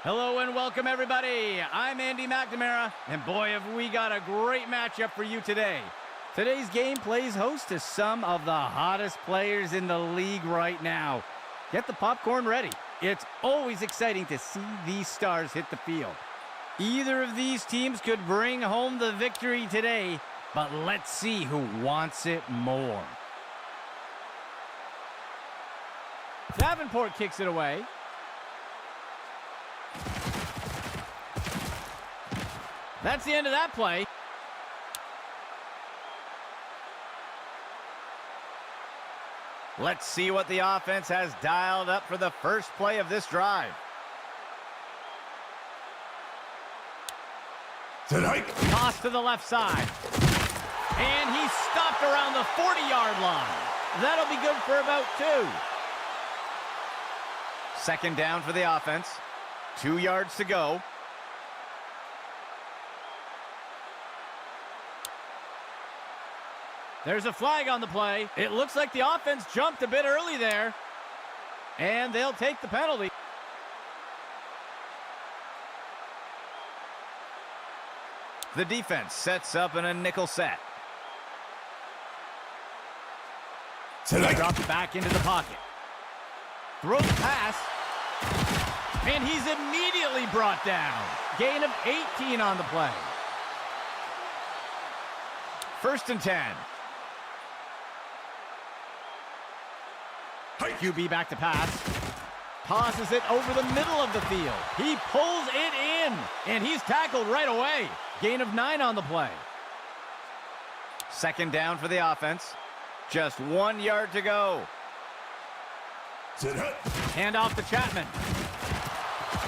Hello and welcome, everybody. I'm Andy McNamara, and boy, have we got a great matchup for you today. Today's game plays host to some of the hottest players in the league right now. Get the popcorn ready. It's always exciting to see these stars hit the field. Either of these teams could bring home the victory today, but let's see who wants it more. Davenport kicks it away. That's the end of that play. Let's see what the offense has dialed up for the first play of this drive. Toss to the left side. And he's stopped around the 40-yard line. That'll be good for about 2. Second down for the offense. 2 yards to go. There's a flag on the play. It looks like the offense jumped a bit early there. And they'll take the penalty. The defense sets up in a nickel set. Drops back into the pocket. Throws the pass. And he's immediately brought down. Gain of 18 on the play. 1st and 10. QB back to pass. Tosses it over the middle of the field. He pulls it in. And he's tackled right away. Gain of 9 on the play. Second down for the offense. Just 1 yard to go. Hand off to Chapman.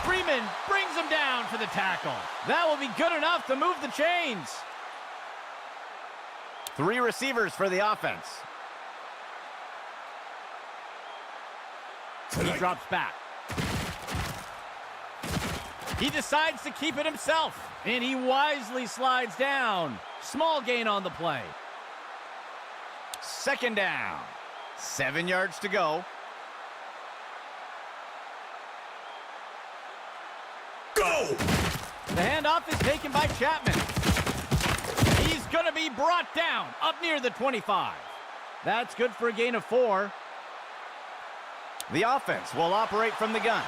Freeman brings him down for the tackle. That will be good enough to move the chains. 3 receivers for the offense. He drops back. He decides to keep it himself, and he wisely slides down. Small gain on the play. Second down. 7 yards to go. Go! The handoff is taken by Chapman. He's going to be brought down up near the 25. That's good for a gain of 4. The offense will operate from the gun.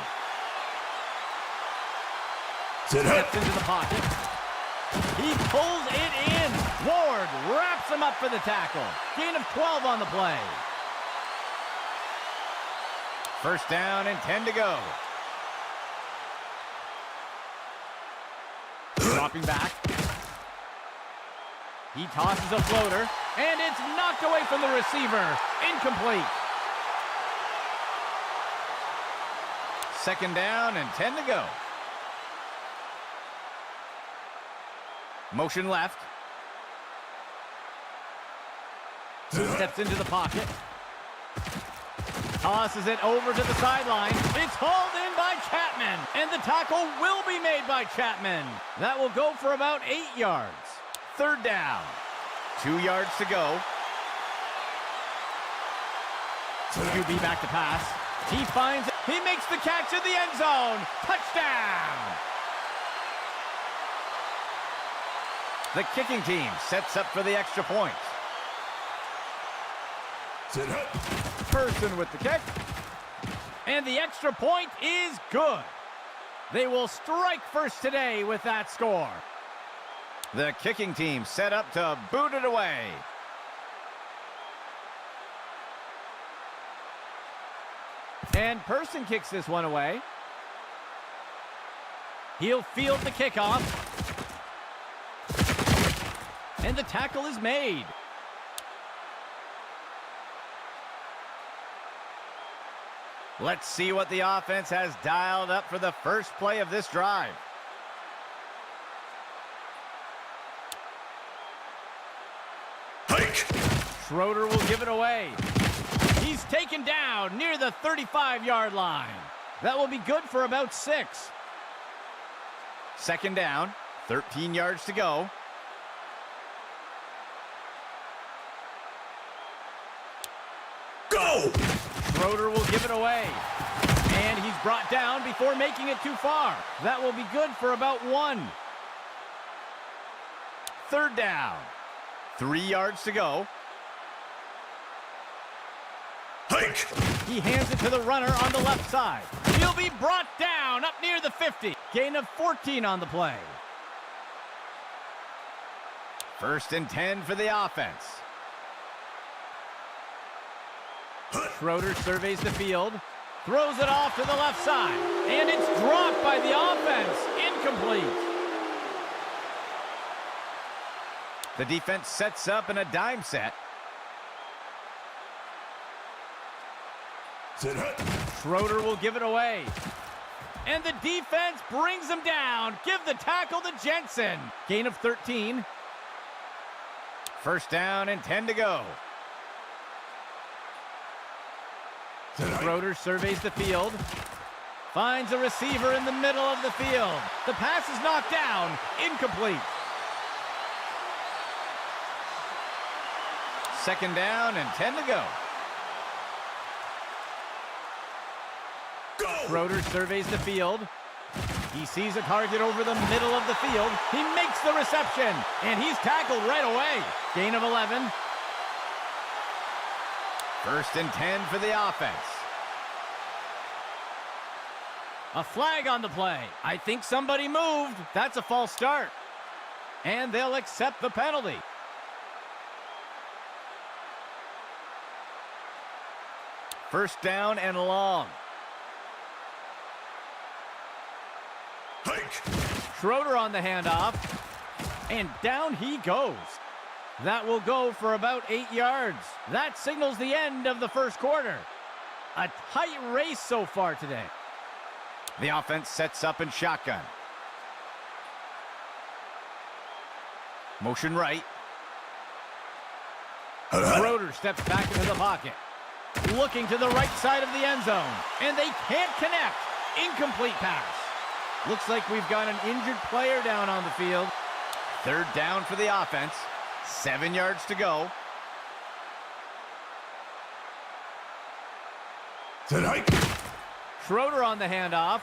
Steps into the pocket. He pulls it in. Ward wraps him up for the tackle. Gain of 12 on the play. First down and 10 to go. Dropping back. He tosses a floater, and it's knocked away from the receiver. Incomplete. Second down and 10 to go. Motion left. Steps into the pocket. Tosses it over to the sideline. It's hauled in by Chapman. And the tackle will be made by Chapman. That will go for about 8 yards. Third down. 2 yards to go. QB back to pass. He finds it. He makes the catch in the end zone. Touchdown! The kicking team sets up for the extra point. Person with the kick. And the extra point is good. They will strike first today with that score. The kicking team set up to boot it away. And Person kicks this one away. He'll field the kickoff. And the tackle is made. Let's see what the offense has dialed up for the first play of this drive. Hike! Schroeder will give it away. He's taken down near the 35-yard line. That will be good for about 6. Second down, 13 yards to go. Go! Schroeder will give it away. And he's brought down before making it too far. That will be good for about 1. Third down. 3 yards to go. Hike! He hands it to the runner on the left side. He'll be brought down up near the 50. Gain of 14 on the play. 1st and 10 for the offense. Schroeder surveys the field, throws it off to the left side, and it's dropped by the offense. Incomplete. The defense sets up in a dime set. Schroeder will give it away. And the defense brings him down. Give the tackle to Jensen. Gain of 13. 1st down and 10 to go. Schroeder surveys the field. Finds a receiver in the middle of the field. The pass is knocked down. Incomplete. 2nd down and 10 to go. Schroeder surveys the field. He sees a target over the middle of the field. He makes the reception, and he's tackled right away. Gain of 11. 1st and 10 for the offense. A flag on the play. I think somebody moved. That's a false start. And they'll accept the penalty. First down and long. Schroeder on the handoff, and down he goes. That will go for about 8 yards. That signals the end of the 1st quarter. A tight race so far today. The offense sets up in shotgun. Motion right. Schroeder steps back into the pocket. Looking to the right side of the end zone, and they can't connect. Incomplete pass. Looks like we've got an injured player down on the field. 3rd down for the offense. 7 yards to go. Schroeder on the handoff.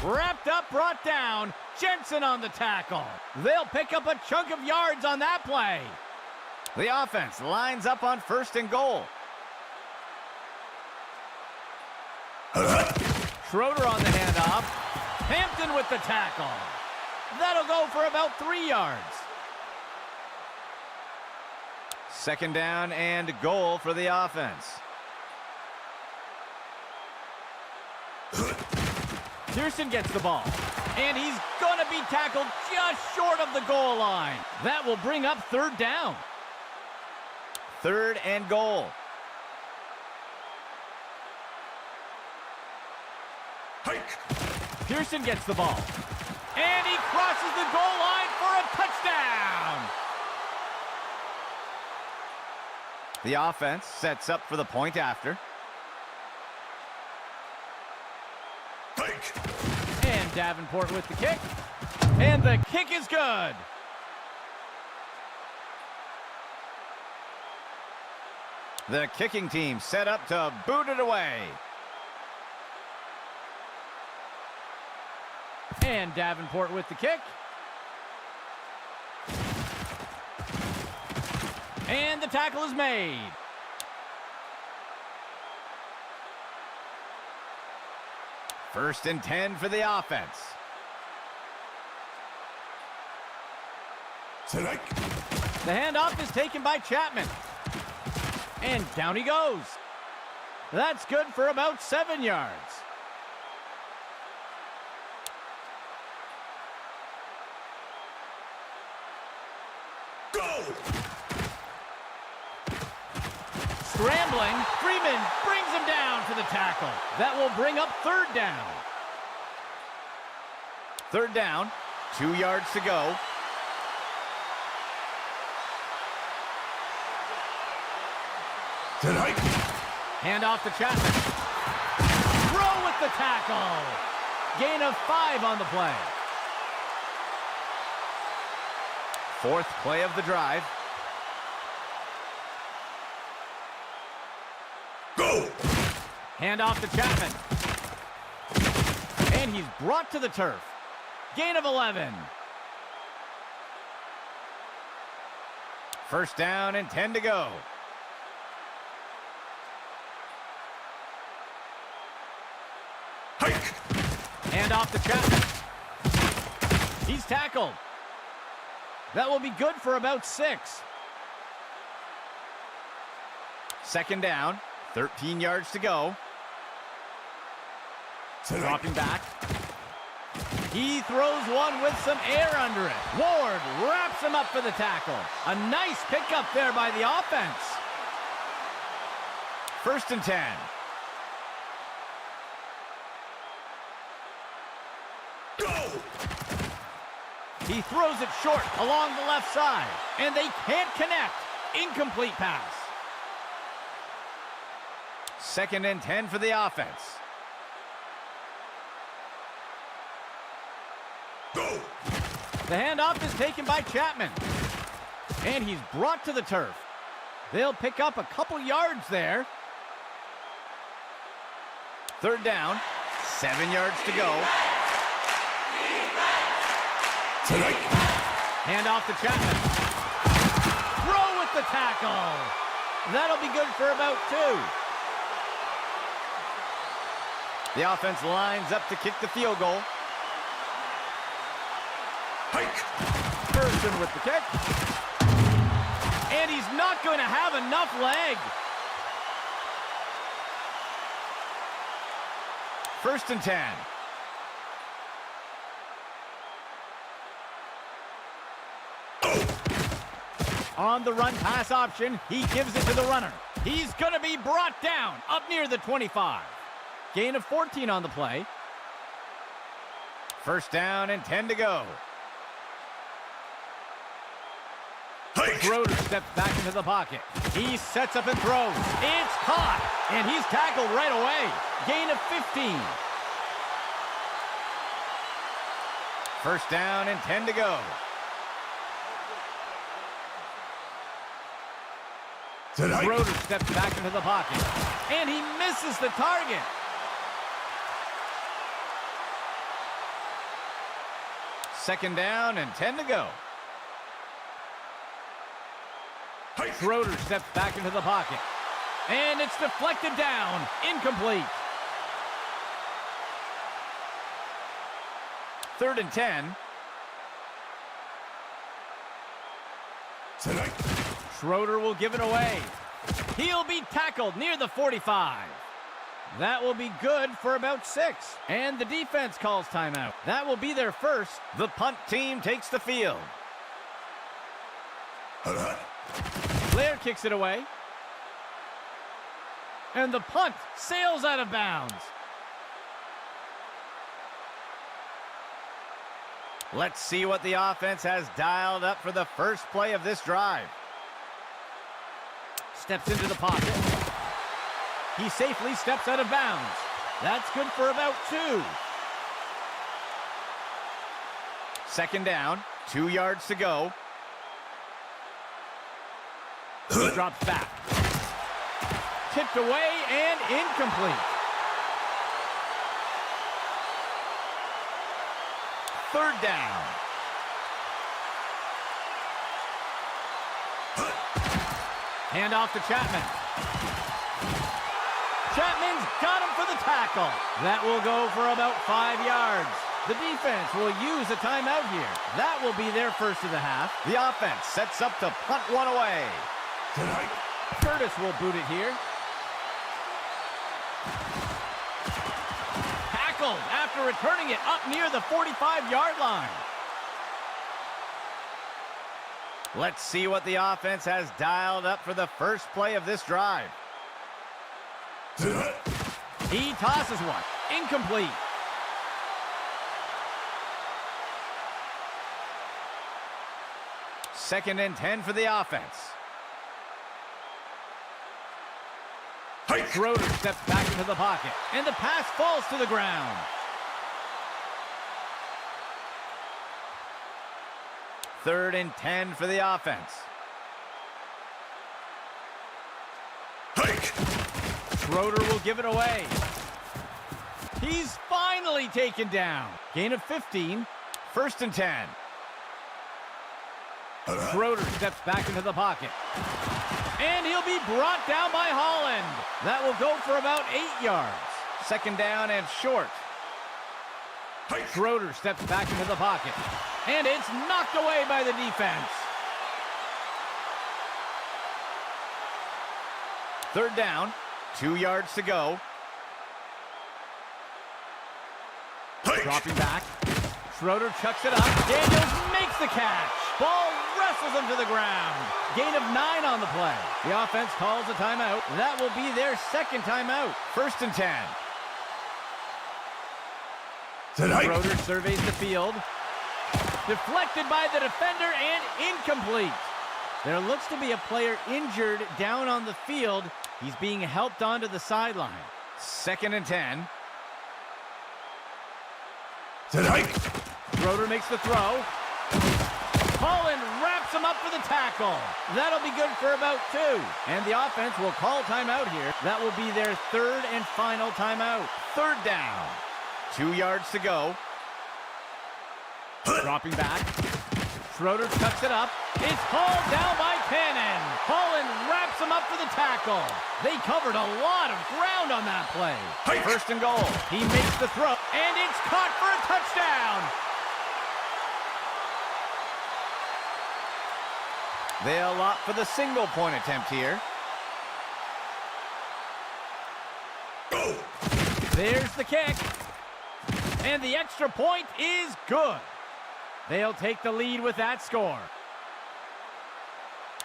Wrapped up, brought down. Jensen on the tackle. They'll pick up a chunk of yards on that play. The offense lines up on 1st and goal. Schroeder on the handoff. Hampton with the tackle. That'll go for about 3 yards. 2nd down and goal for the offense. Pearson gets the ball, and he's going to be tackled just short of the goal line. That will bring up 3rd down. 3rd and goal. Pearson gets the ball, and he crosses the goal line for a touchdown. The offense sets up for the point after. And Davenport with the kick. And the kick is good. The kicking team set up to boot it away. And Davenport with the kick. And the tackle is made. First and 10 for the offense. The handoff is taken by Chapman. And down he goes. That's good for about 7 yards. Go! Scrambling, Freeman brings him down for the tackle. That will bring up 3rd down. 3rd down, 2 yards to go. Hand off to Chapman. Throw with the tackle. Gain of 5 on the play. 4th play of the drive. Go! Hand off to Chapman. And he's brought to the turf. Gain of 11. First down and 10 to go. Hike. Hand off to Chapman. He's tackled. That will be good for about 6. Second down, 13 yards to go. Dropping back. He throws one with some air under it. Ward wraps him up for the tackle. A nice pickup there by the offense. First and 10. Go! He throws it short along the left side, and they can't connect. Incomplete pass. Second and 10 for the offense. Go! The handoff is taken by Chapman, and he's brought to the turf. They'll pick up a couple yards there. Third down, 7 yards to go. Tonight. Hand off to Chapman. Throw with the tackle. That'll be good for about 2. The offense lines up to kick the field goal. Hike. Person with the kick. And he's not going to have enough leg. First and 10. On the run pass option, he gives it to the runner. He's going to be brought down up near the 25. Gain of 14 on the play. First down and 10 to go. Hike. Schroeder steps back into the pocket. He sets up and throws. It's caught, and he's tackled right away. Gain of 15. First down and 10 to go. Tonight. Schroeder steps back into the pocket, and he misses the target. Second down and 10 to go. Hike. Schroeder steps back into the pocket, and it's deflected down. Incomplete. Third and 10. Tonight. Schroeder will give it away. He'll be tackled near the 45. That will be good for about 6. And the defense calls timeout. That will be their first. The punt team takes the field. Blair kicks it away. And the punt sails out of bounds. Let's see what the offense has dialed up for the first play of this drive. Steps into the pocket. He safely steps out of bounds. That's good for about 2. Second down, 2 yards to go. He drops back. Tipped away and incomplete. Third down. Hand off to Chapman. Chapman's got him for the tackle. That will go for about 5 yards. The defense will use a timeout here. That will be their first of the half. The offense sets up to punt one away. Tonight. Curtis will boot it here. Tackled after returning it up near the 45-yard line. Let's see what the offense has dialed up for the first play of this drive. Tonight. He tosses one. Incomplete. Second and 10 for the offense. Hike. Schroeder steps back into the pocket, and the pass falls to the ground. Third and 10 for the offense. Hike. Schroeder will give it away. He's finally taken down. Gain of 15. First and 10. Schroeder steps back into the pocket. And he'll be brought down by Holland. That will go for about 8 yards. Second down and short. Schroeder steps back into the pocket. And it's knocked away by the defense. Third down. 2 yards to go. Dropping back. Schroeder chucks it up. Daniels makes the catch. Ball wrestles him to the ground. Gain of 9 on the play. The offense calls a timeout. That will be their second timeout. First and 10. Schroeder surveys the field. Deflected by the defender and incomplete. There looks to be a player injured down on the field. He's being helped onto the sideline. Second and 10. Schroeder makes the throw. Holland wraps him up for the tackle. That'll be good for about 2. And the offense will call timeout here. That will be their third and final timeout. Third down. 2 yards to go. Dropping back. Schroeder tucks it up. It's hauled down by Cannon. Holland wraps him up for the tackle. They covered a lot of ground on that play. First and goal. He makes the throw, and it's caught for a touchdown. They'll opt for the single-point attempt here. Go! There's the kick. And the extra point is good. They'll take the lead with that score.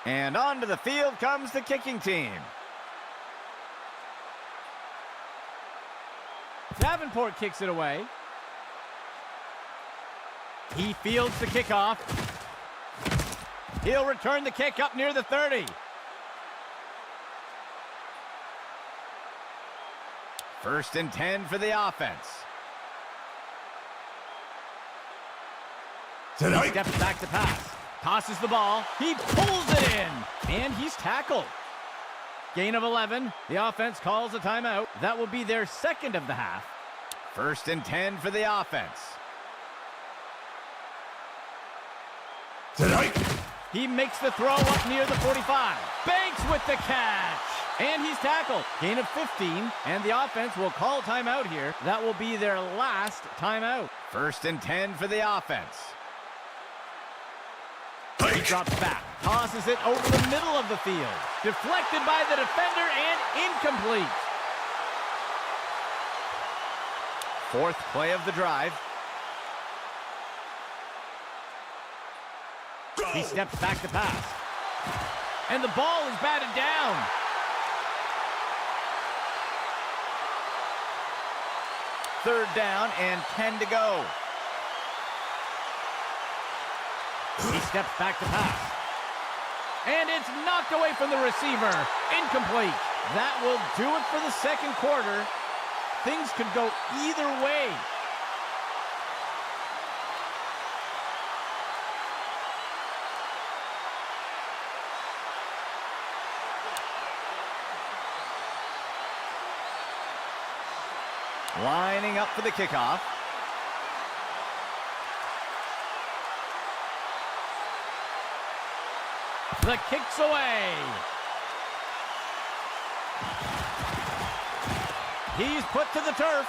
And onto the field comes the kicking team. Davenport kicks it away. He fields the kickoff. He'll return the kick up near the 30. First and 10 for the offense. He steps back to pass. Tosses the ball. He pulls it in. And he's tackled. Gain of 11. The offense calls a timeout. That will be their second of the half. First and 10 for the offense. He makes the throw up near the 45. Banks with the catch. And he's tackled. Gain of 15. And the offense will call timeout here. That will be their last timeout. First and 10 for the offense. He drops back, tosses it over the middle of the field. Deflected by the defender and incomplete. Fourth play of the drive. He steps back to pass. And the ball is batted down. Third down and 10 to go. He steps back to pass. And it's knocked away from the receiver. Incomplete. That will do it for the second quarter. Things could go either way. Lining up for the kickoff. The kick's away. He's put to the turf.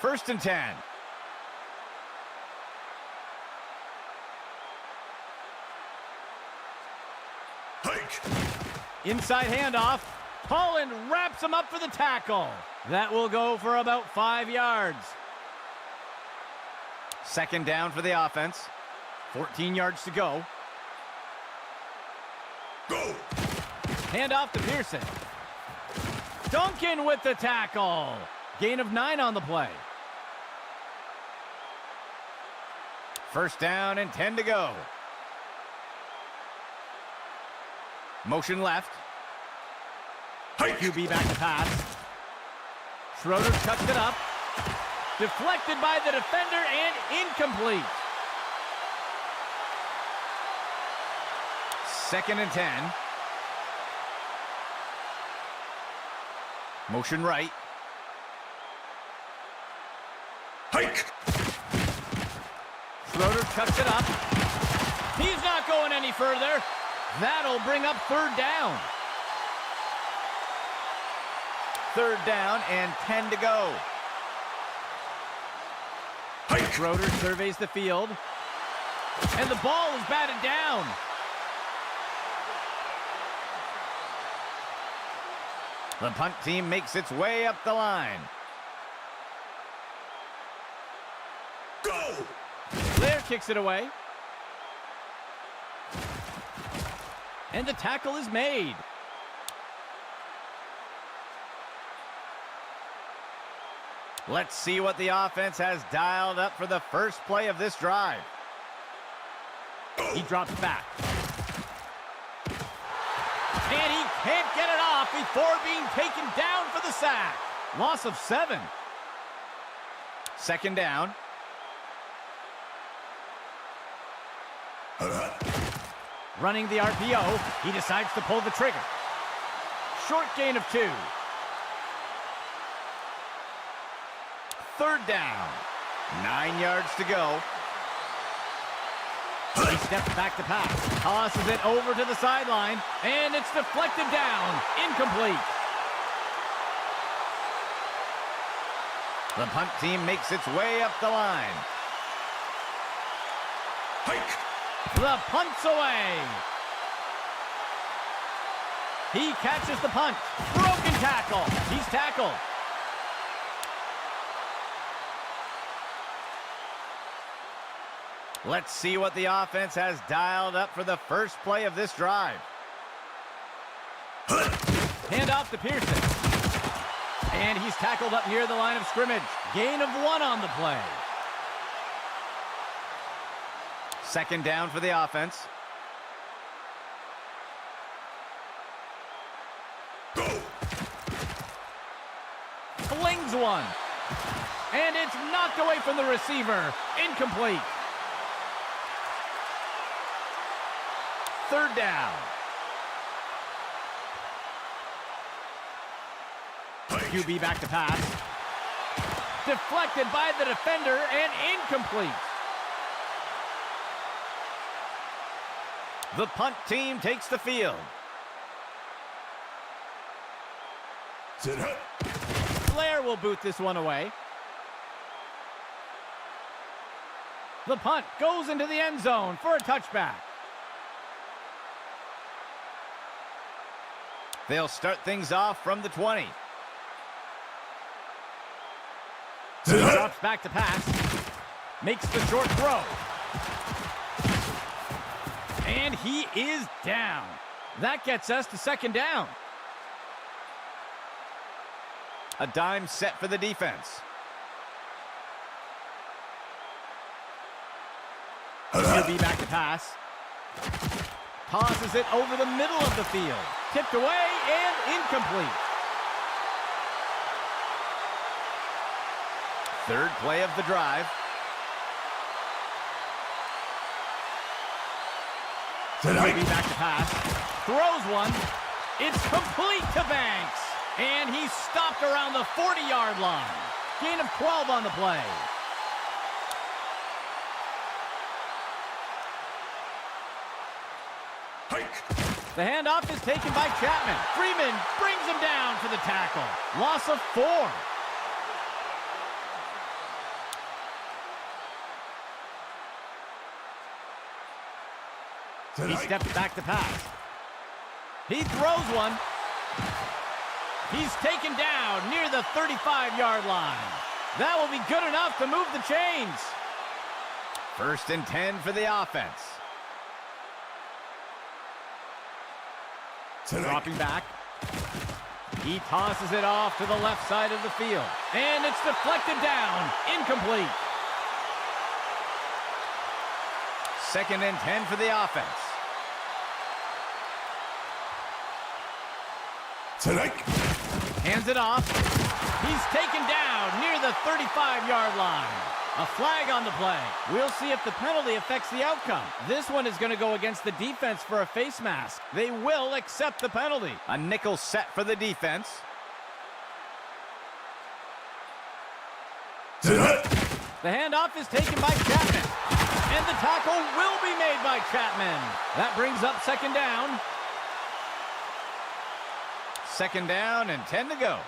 First and 10. Hike! Inside handoff. Holland wraps him up for the tackle. That will go for about 5 yards. Second down for the offense. 14 yards to go. Go! Handoff to Pearson. Duncan with the tackle. Gain of 9 on the play. First down and 10 to go. Motion left. Hike! QB back to pass. Schroeder cuts it up. Deflected by the defender and incomplete. 2nd and 10. Motion right. Hike! Schroeder cuts it up. He's not going any further. That'll bring up 3rd down. 3rd down and 10 to go. Hike! Schroeder surveys the field. And the ball is batted down. The punt team makes its way up the line. Go! Blair kicks it away. And the tackle is made. Let's see what the offense has dialed up for the first play of this drive. He drops back. And he can't get it off before being taken down for the sack. Loss of 7. 2nd down. Running the RPO, he decides to pull the trigger. Short gain of 2. 3rd down. 9 yards to go. He steps back to pass. Tosses it over to the sideline. And it's deflected down. Incomplete. The punt team makes its way up the line. Hike! The punt's away. He catches the punt. Broken tackle. He's tackled. Let's see what the offense has dialed up for the first play of this drive. Hand off to Pearson. And he's tackled up near the line of scrimmage. Gain of 1 on the play. 2nd down for the offense. Go! Flings one. And it's knocked away from the receiver. Incomplete. 3rd down. QB back to pass. Deflected by the defender and incomplete. The punt team takes the field. Sit up. Blair will boot this one away. The punt goes into the end zone for a touchback. They'll start things off from the 20. He drops back to pass. Makes the short throw. And he is down. That gets us to 2nd down. A dime set for the defense. QB back to pass. Tosses it over the middle of the field. Tipped away and incomplete. 3rd play of the drive. QB back to pass. Throws one. It's complete to Banks. And he's stopped around the 40-yard line. Gain of 12 on the play. Hike! The handoff is taken by Chapman. Freeman brings him down for the tackle. Loss of 4. He steps back to pass. He throws one. He's taken down near the 35-yard line. That will be good enough to move the chains. 1st and 10 for the offense. Dropping back. He tosses it off to the left side of the field. And it's deflected down. Incomplete. 2nd and 10 for the offense. Hands it off. He's taken down near the 35-yard line. A flag on the play. We'll see if the penalty affects the outcome. This one is going to go against the defense for a face mask. They will accept the penalty. A nickel set for the defense. The handoff is taken by Chapman. And the tackle will be made by Chapman. That brings up second down. Second down and 10 to go.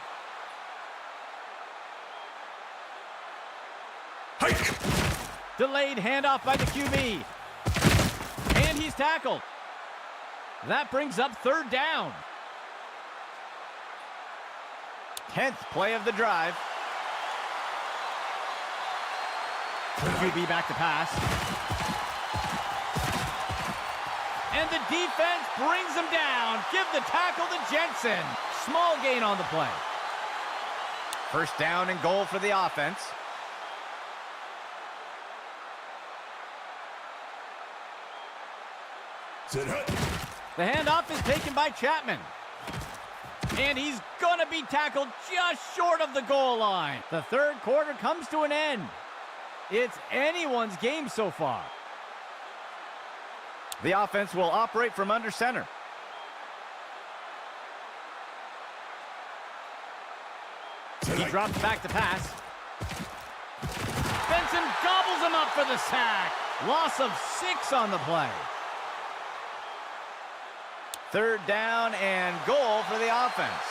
Hike. Delayed handoff by the QB. And he's tackled. That brings up third down. 10th play of the drive. QB back to pass. And the defense brings him down. Give the tackle to Jensen. Small gain on the play. First down and goal for the offense. The handoff is taken by Chapman. And he's going to be tackled just short of the goal line. The third quarter comes to an end. It's anyone's game so far. The offense will operate from under center. He drops back to pass. Benson gobbles him up for the sack. Loss of 6 on the play. Third down and goal for the offense.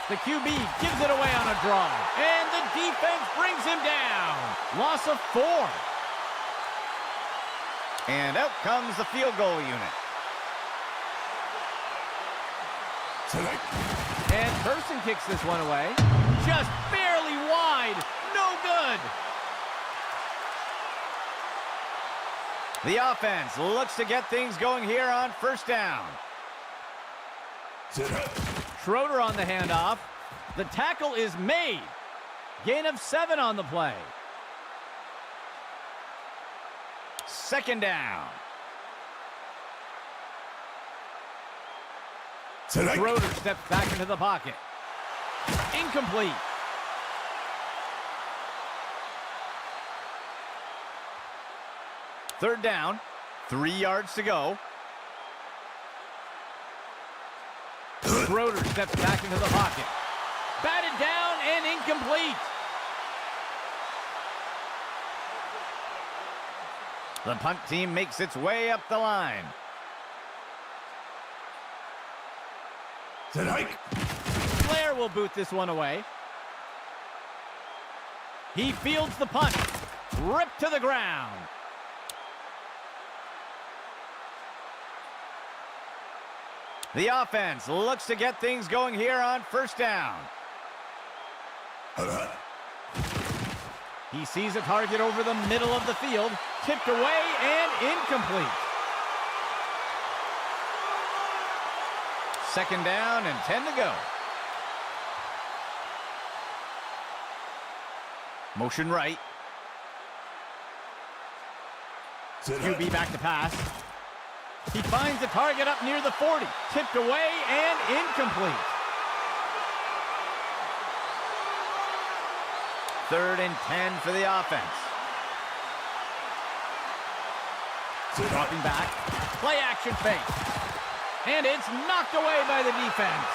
The QB gives it away on a draw. And the defense brings him down. Loss of 4. And out comes the field goal unit. And Person kicks this one away. Just barely wide. No good. The offense looks to get things going here on first down. Schroeder on the handoff. The tackle is made. Gain of 7 on the play. Second down. Schroeder steps back into the pocket. Incomplete. Third down, 3 yards to go. Schroeder steps back into the pocket. Batted down and incomplete. The punt team makes its way up the line. Blair will boot this one away. He fields the punt. Ripped to the ground. The offense looks to get things going here on first down. He sees a target over the middle of the field. Tipped away and incomplete. Second down and 10 to go. Motion right. QB back to pass. He finds the target up near the 40. Tipped away and incomplete. Third and 10 for the offense. Dropping back. Play action fake. And it's knocked away by the defense.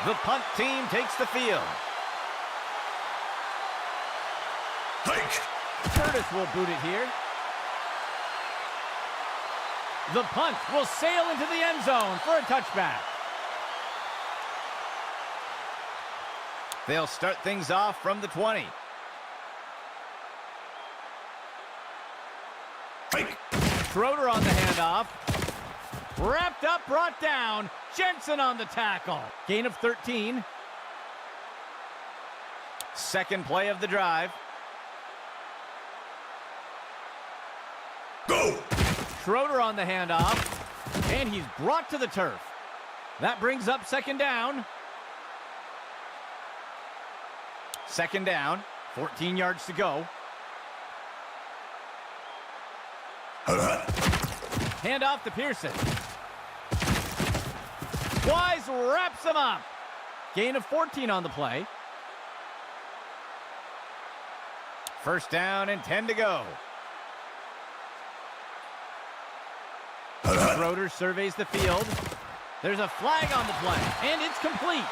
The punt team takes the field. Curtis will boot it here. The punt will sail into the end zone for a touchback. They'll start things off from the 20. Schroeder on the handoff. Wrapped up, brought down. Jensen on the tackle. Gain of 13. Second play of the drive. Go! Schroeder on the handoff. And he's brought to the turf. That brings up second down. Second down. 14 yards to go. Hand off to Pearson. Wise wraps him up. Gain of 14 on the play. First down and 10 to go. Schroeder surveys the field. There's a flag on the play, and it's complete.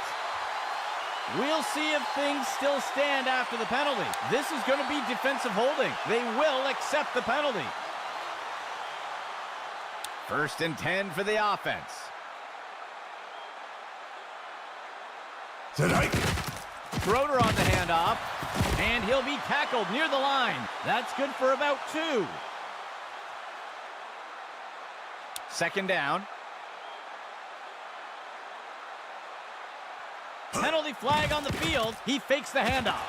We'll see if things still stand after the penalty. This is going to be defensive holding. They will accept the penalty. First and 10 for the offense. Tonight. Schroeder on the handoff, and he'll be tackled near the line. That's good for about 2. Second down. Penalty flag on the field. He fakes the handoff.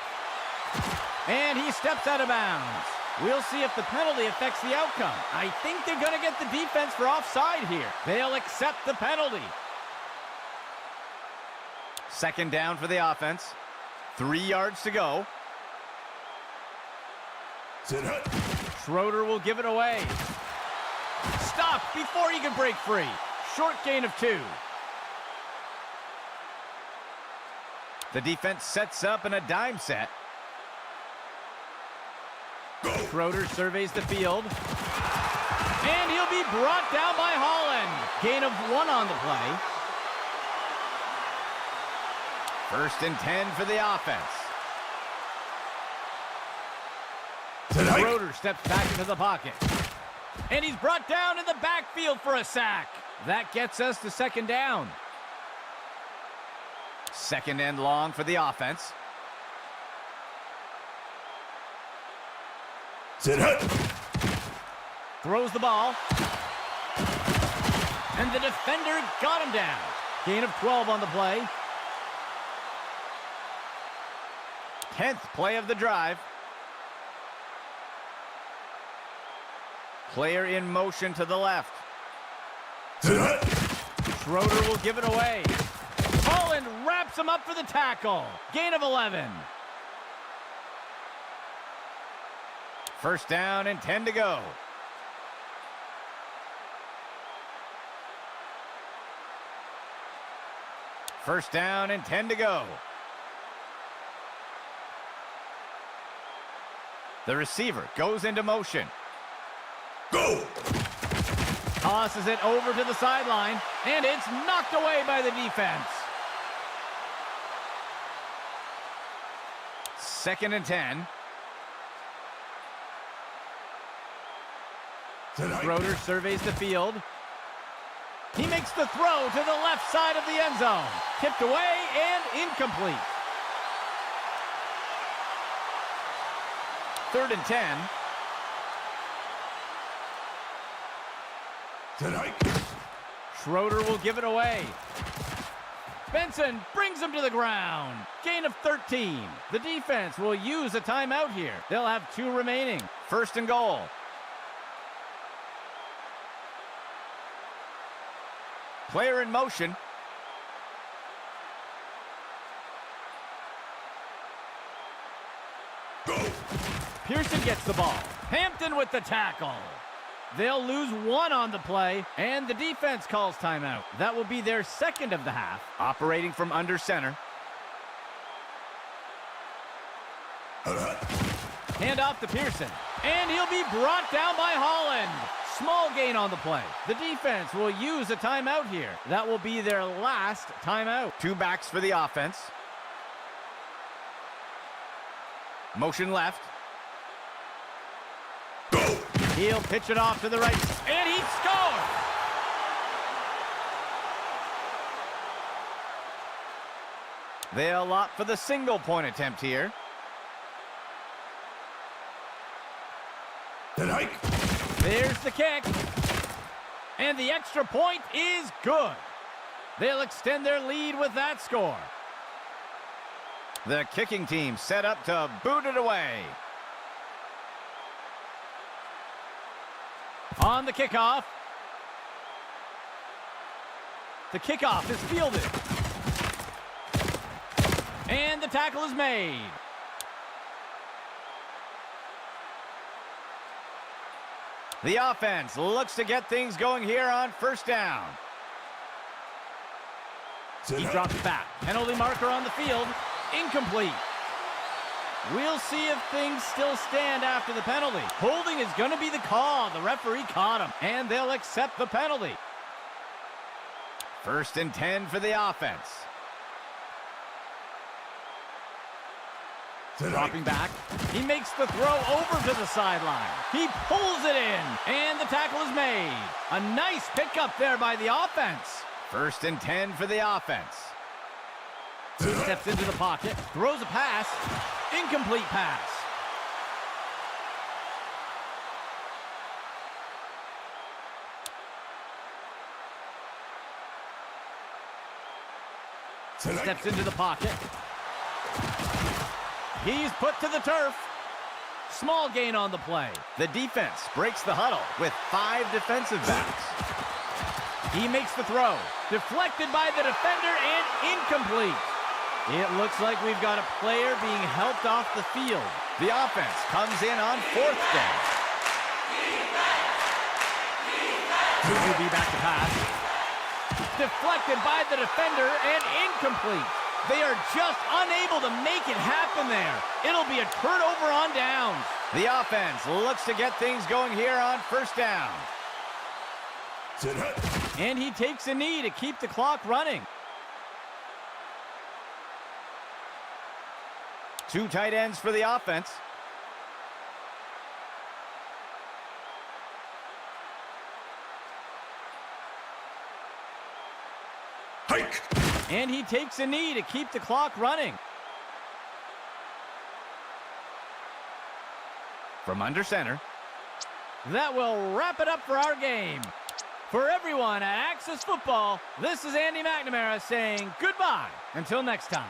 And he steps out of bounds. We'll see if the penalty affects the outcome. I think they're going to get the defense for offside here. They'll accept the penalty. Second down for the offense. 3 yards to go. Schroeder will give it away. Stop before he can break free. Short gain of 2. The defense sets up in a dime set. Schroeder surveys the field. And he'll be brought down by Holland. Gain of 1 on the play. First and 10 for the offense. Schroeder steps back into the pocket. And he's brought down in the backfield for a sack. That gets us to second down. Second and long for the offense. Throws the ball. And the defender got him down. Gain of 12 on the play. 10th play of the drive. Player in motion to the left. Schroeder will give it away. Holland wraps him up for the tackle. Gain of 11. First down and 10 to go. First down and 10 to go. The receiver goes into motion. Go! Tosses it over to the sideline, and it's knocked away by the defense. Second and 10. Schroeder surveys the field. He makes the throw to the left side of the end zone. Tipped away and incomplete. Third and 10. Schroeder will give it away. Benson brings him to the ground. Gain of 13. The defense will use a timeout here. They'll have 2 remaining. First and goal. Player in motion. Go! Pearson gets the ball. Hampton with the tackle. They'll lose 1 on the play, and the defense calls timeout. That will be their second of the half. Operating from under center. Hand off to Pearson, and he'll be brought down by Holland. Small gain on the play. The defense will use a timeout here. That will be their last timeout. 2 backs for the offense. Motion left. Go! He'll pitch it off to the right, and he scores! They'll opt for the single-point attempt here. There's the kick. And the extra point is good. They'll extend their lead with that score. The kicking team set up to boot it away. On the kickoff. The kickoff is fielded. And the tackle is made. The offense looks to get things going here on first down. He drops back. Penalty marker on the field. Incomplete. We'll see if things still stand after the penalty. Holding is going to be the call. The referee caught him, and they'll accept the penalty. 1st and 10 for the offense. Dropping back. He makes the throw over to the sideline. He pulls it in, and the tackle is made. A nice pickup there by the offense. 1st and 10 for the offense. Steps into the pocket, throws a pass. Incomplete pass. Steps into the pocket. He's put to the turf. Small gain on the play. The defense breaks the huddle with 5 defensive backs. He makes the throw. Deflected by the defender and incomplete. It looks like we've got a player being helped off the field. The offense comes in on 4th down. QB back to pass. Deflected by the defender and incomplete. They are just unable to make it happen there. It'll be a turnover on downs. The offense looks to get things going here on 1st down. And he takes a knee to keep the clock running. 2 tight ends for the offense. Hike! And he takes a knee to keep the clock running. From under center. That will wrap it up for our game. For everyone at Axis Football, this is Andy McNamara saying goodbye until next time.